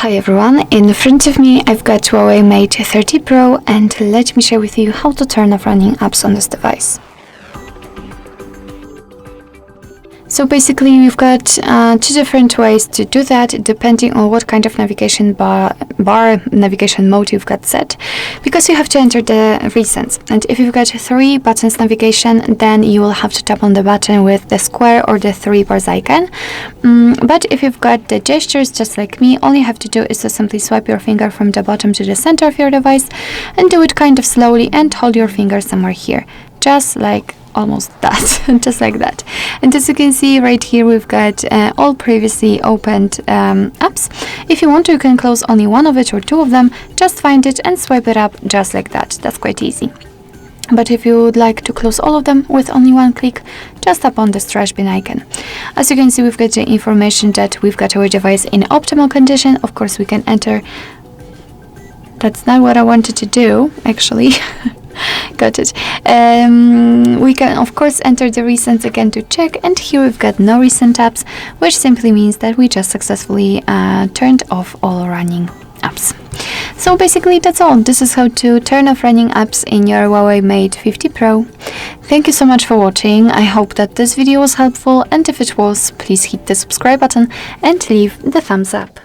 Hi everyone, in front of me I've got HUAWEI Mate 30 Pro and let me share with you how to turn off running apps on this device. So basically we've got two different ways to do that depending on what kind of navigation bar navigation mode you've got set, because you have to enter the recents, and if you've got 3 buttons navigation, then you will have to tap on the button with the square or the 3 bars icon. But if you've got the gestures just like me, all you have to do is to simply swipe your finger from the bottom to the center of your device and do it kind of slowly and hold your finger somewhere here, just like almost that, just like that. And as you can see right here, we've got all previously opened apps. If you want to, you can close only one of it or 2 of them, just find it and swipe it up just like that. That's quite easy. But if you would like to close all of them with only one click, just tap on this trash bin icon. As you can see, we've got the information that we've got our device in optimal condition. Of course, we can enter. That's not what I wanted to do, actually. Got it. We can of course enter the recents again to check, and here we've got no recent apps, which simply means that we just successfully turned off all running apps. So basically that's all. This is how to turn off running apps in your HUAWEI Mate 50 Pro. Thank you so much for watching. I hope that this video was helpful, and if it was, please hit the subscribe button and leave the thumbs up.